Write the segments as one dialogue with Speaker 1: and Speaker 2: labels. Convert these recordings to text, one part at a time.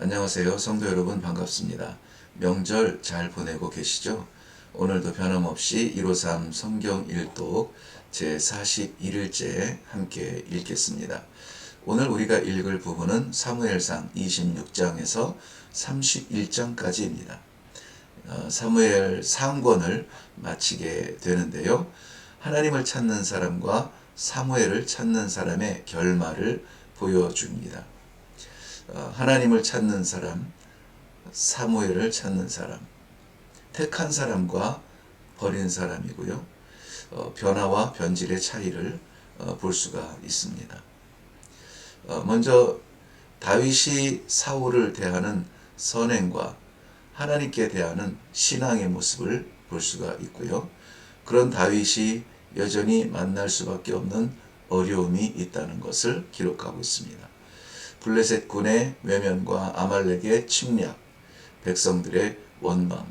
Speaker 1: 안녕하세요. 성도 여러분 반갑습니다. 명절 잘 보내고 계시죠? 오늘도 변함없이 153 성경 일독 제41일째 함께 읽겠습니다. 오늘 우리가 읽을 부분은 사무엘상 26장에서 31장까지입니다. 사무엘 상권을 마치게 되는데요. 하나님을 찾는 사람과 사무엘을 찾는 사람의 결말을 보여줍니다. 하나님을 찾는 사람, 사무엘을 찾는 사람, 택한 사람과 버린 사람이고요. 변화와 변질의 차이를 볼 수가 있습니다. 먼저 다윗이 사울을 대하는 선행과 하나님께 대하는 신앙의 모습을 볼 수가 있고요. 그런 다윗이 여전히 만날 수밖에 없는 어려움이 있다는 것을 기록하고 있습니다. 블레셋 군의 외면과 아말렉의 침략, 백성들의 원망,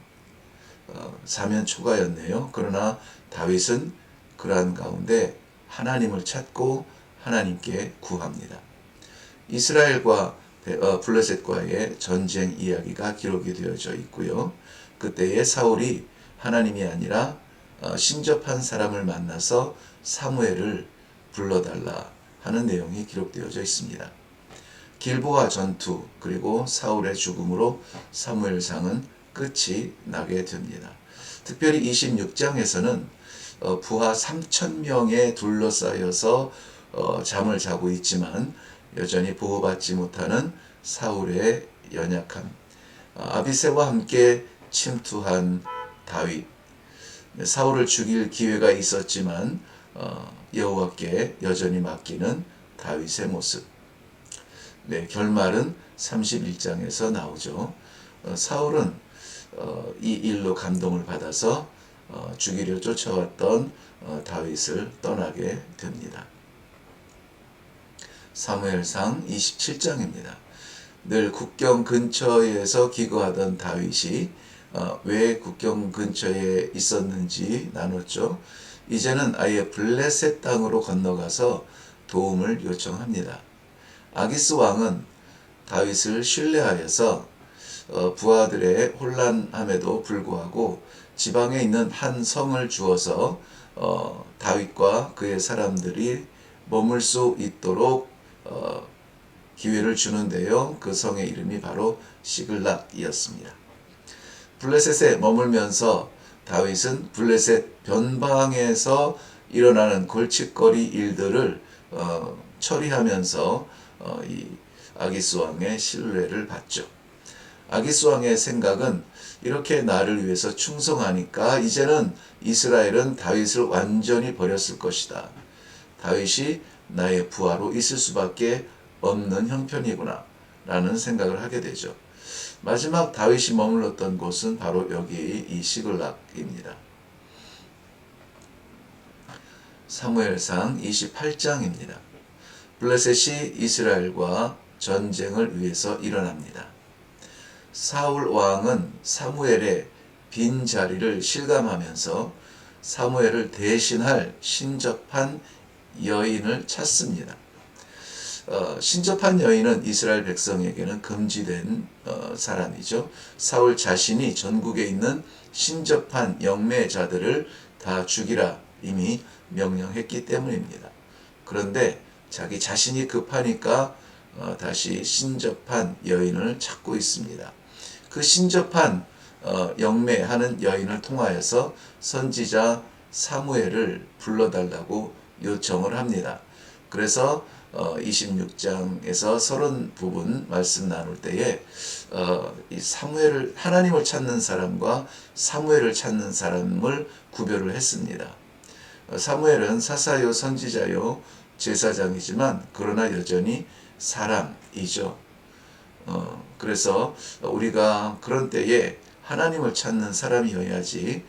Speaker 1: 사면초가였네요. 그러나 다윗은 그러한 가운데 하나님을 찾고 하나님께 구합니다. 이스라엘과 블레셋과의 전쟁 이야기가 기록이 되어져 있고요. 그때의 사울이 하나님이 아니라 신접한 사람을 만나서 사무엘을 불러달라 하는 내용이 기록되어져 있습니다. 길보아 전투 그리고 사울의 죽음으로 사무엘상은 끝이 나게 됩니다. 특별히 26장에서는 부하 3,000명에 둘러싸여서 잠을 자고 있지만 여전히 보호받지 못하는 사울의 연약함, 아비새와 함께 침투한 다윗, 사울을 죽일 기회가 있었지만 여호와께 여전히 맡기는 다윗의 모습. 결말은 31장에서 나오죠. 사울은 이 일로 감동을 받아서 죽이려 쫓아왔던 다윗을 떠나게 됩니다. 사무엘상 27장입니다. 늘 국경 근처에서 기거하던 다윗이 왜 국경 근처에 있었는지 나눴죠. 이제는 아예 블레셋 땅으로 건너가서 도움을 요청합니다. 아기스 왕은 다윗을 신뢰하여서 부하들의 혼란함에도 불구하고 지방에 있는 한 성을 주어서 다윗과 그의 사람들이 머물 수 있도록 기회를 주는데요. 그 성의 이름이 바로 시글락이었습니다. 블레셋에 머물면서 다윗은 블레셋 변방에서 일어나는 골칫거리 일들을 처리하면서 이 아기스 왕의 신뢰를 받죠. 아기스 왕의 생각은 이렇게 나를 위해서 충성하니까 이제는 이스라엘은 다윗을 완전히 버렸을 것이다. 다윗이 나의 부하로 있을 수밖에 없는 형편이구나 라는 생각을 하게 되죠. 마지막 다윗이 머물렀던 곳은 바로 여기 이 시글락입니다. 사무엘상 28장입니다. 블레셋이 이스라엘과 전쟁을 위해서 일어납니다. 사울 왕은 사무엘의 빈 자리를 실감하면서 사무엘을 대신할 신접한 여인을 찾습니다. 신접한 여인은 이스라엘 백성에게는 금지된 사람이죠. 사울 자신이 전국에 있는 신접한 영매자들을 다 죽이라 이미 명령했기 때문입니다. 그런데 자기 자신이 급하니까 다시 신접한 여인을 찾고 있습니다. 그 신접한 영매하는 여인을 통하여서 선지자 사무엘을 불러달라고 요청을 합니다. 그래서 26장에서 30부분 말씀 나눌 때에 이 사무엘을 하나님을 찾는 사람과 사무엘을 찾는 사람을 구별을 했습니다. 사무엘은 사사요 선지자요 제사장이지만 그러나 여전히 사람이죠. 그래서 우리가 그런 때에 하나님을 찾는 사람이어야지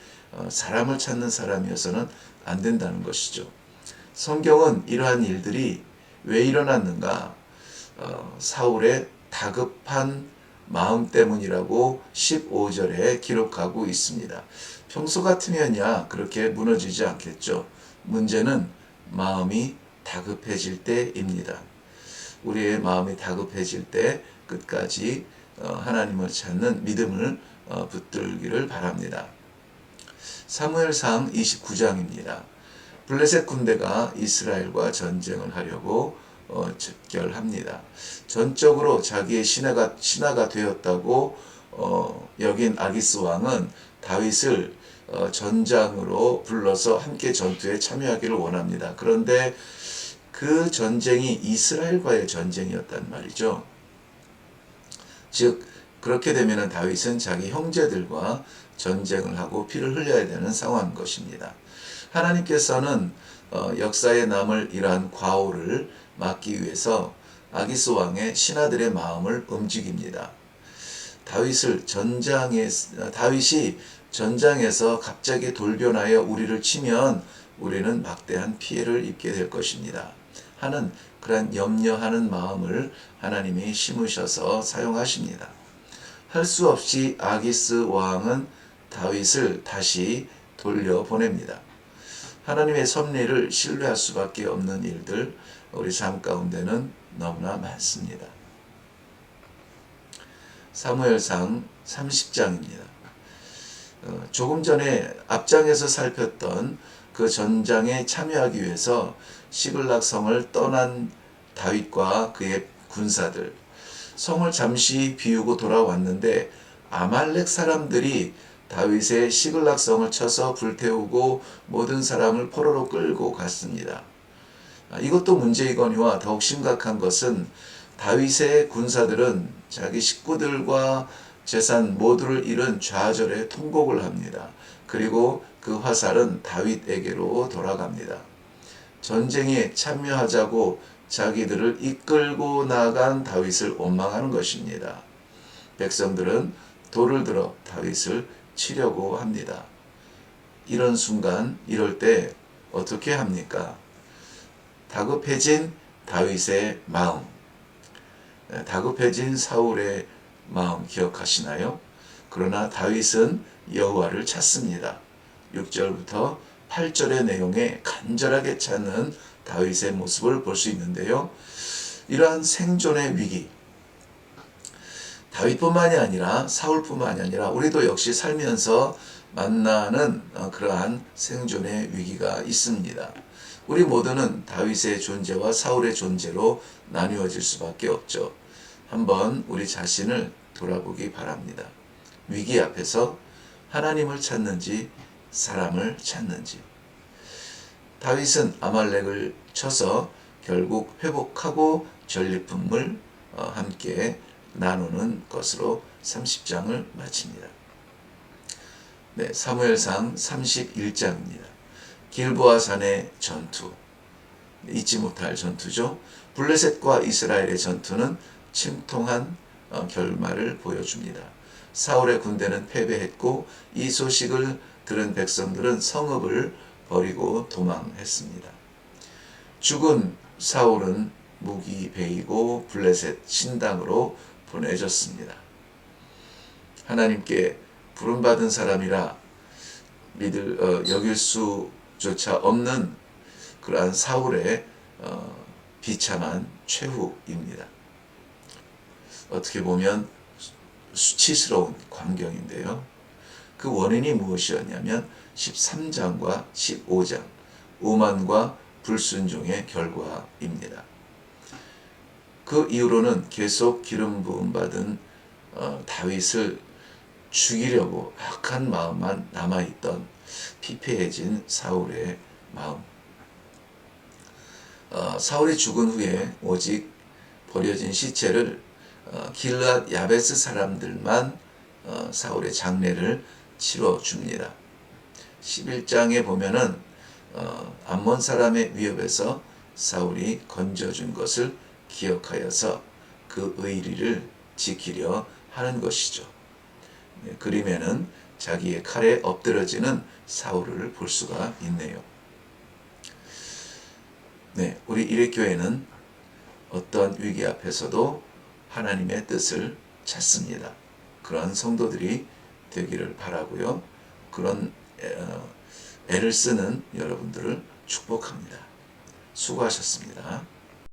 Speaker 1: 사람을 찾는 사람이어서는 안 된다는 것이죠. 성경은 이러한 일들이 왜 일어났는가? 사울의 다급한 마음 때문이라고 15절에 기록하고 있습니다. 평소 같으면야 그렇게 무너지지 않겠죠. 문제는 마음이 다급해질 때입니다. 우리의 마음이 다급해질 때 끝까지 하나님을 찾는 믿음을 붙들기를 바랍니다. 사무엘상 29장입니다. 블레셋 군대가 이스라엘과 전쟁을 하려고 집결합니다. 전적으로 자기의 신하가 되었다고 여긴 아기스 왕은 다윗을 전장으로 불러서 함께 전투에 참여하기를 원합니다. 그런데 그 전쟁이 이스라엘과의 전쟁이었단 말이죠. 즉 그렇게 되면 다윗은 자기 형제들과 전쟁을 하고 피를 흘려야 되는 상황인 것입니다. 하나님께서는 역사에 남을 이러한 과오를 막기 위해서 아기스 왕의 신하들의 마음을 움직입니다. 다윗이 전장에서 갑자기 돌변하여 우리를 치면 우리는 막대한 피해를 입게 될 것입니다. 하는 그런 염려하는 마음을 하나님이 심으셔서 사용하십니다. 할 수 없이 아기스 왕은 다윗을 다시 돌려보냅니다. 하나님의 섭리를 신뢰할 수밖에 없는 일들 우리 삶 가운데는 너무나 많습니다. 사무엘상 30장입니다. 조금 전에 앞장에서 살폈던 그 전장에 참여하기 위해서 시글락 성을 떠난 다윗과 그의 군사들, 성을 잠시 비우고 돌아왔는데 아말렉 사람들이 다윗의 시글락 성을 쳐서 불태우고 모든 사람을 포로로 끌고 갔습니다. 이것도 문제이거니와 더욱 심각한 것은 다윗의 군사들은 자기 식구들과 재산 모두를 잃은 좌절에 통곡을 합니다. 그리고 그 화살은 다윗에게로 돌아갑니다. 전쟁에 참여하자고 자기들을 이끌고 나간 다윗을 원망하는 것입니다. 백성들은 돌을 들어 다윗을 치려고 합니다. 이런 순간, 이럴 때 어떻게 합니까? 다급해진 다윗의 마음, 다급해진 사울의 마음 기억하시나요? 그러나 다윗은 여호와를 찾습니다. 6절부터 8절의 내용에 간절하게 찾는 다윗의 모습을 볼 수 있는데요. 이러한 생존의 위기, 다윗뿐만이 아니라 사울뿐만이 아니라 우리도 역시 살면서 만나는 그러한 생존의 위기가 있습니다. 우리 모두는 다윗의 존재와 사울의 존재로 나뉘어질 수밖에 없죠. 한번 우리 자신을 돌아보기 바랍니다. 위기 앞에서 하나님을 찾는지 사람을 찾는지. 다윗은 아말렉을 쳐서 결국 회복하고 전리품을 함께 나누는 것으로 30장을 마칩니다. 네, 사무엘상 31장입니다. 길보아 산의 전투, 잊지 못할 전투죠. 블레셋과 이스라엘의 전투는 침통한 결말을 보여줍니다. 사울의 군대는 패배했고 이 소식을 들은 백성들은 성읍을 버리고 도망했습니다. 죽은 사울은 무기 베이고 블레셋 신당으로 보내졌습니다. 하나님께 부름받은 사람이라 여길 수조차 없는 그러한 사울의 비참한 최후입니다. 어떻게 보면 수치스러운 광경인데요. 그 원인이 무엇이었냐면 13장과 15장 오만과 불순종의 결과입니다. 그 이후로는 계속 기름 부음 받은 다윗을 죽이려고 악한 마음만 남아있던 피폐해진 사울의 마음. 사울이 죽은 후에 오직 버려진 시체를 길르앗 야베스 사람들만 사울의 장례를 치러줍니다. 11장에 보면은 암몬 사람의 위협에서 사울이 건져준 것을 기억하여서 그 의리를 지키려 하는 것이죠. 그림에는 자기의 칼에 엎드러지는 사울을 볼 수가 있네요. 네, 우리 일회교회는 어떤 위기 앞에서도 하나님의 뜻을 찾습니다. 그런 성도들이 되기를 바라고요. 그런 애를 쓰는 여러분들을 축복합니다. 수고하셨습니다.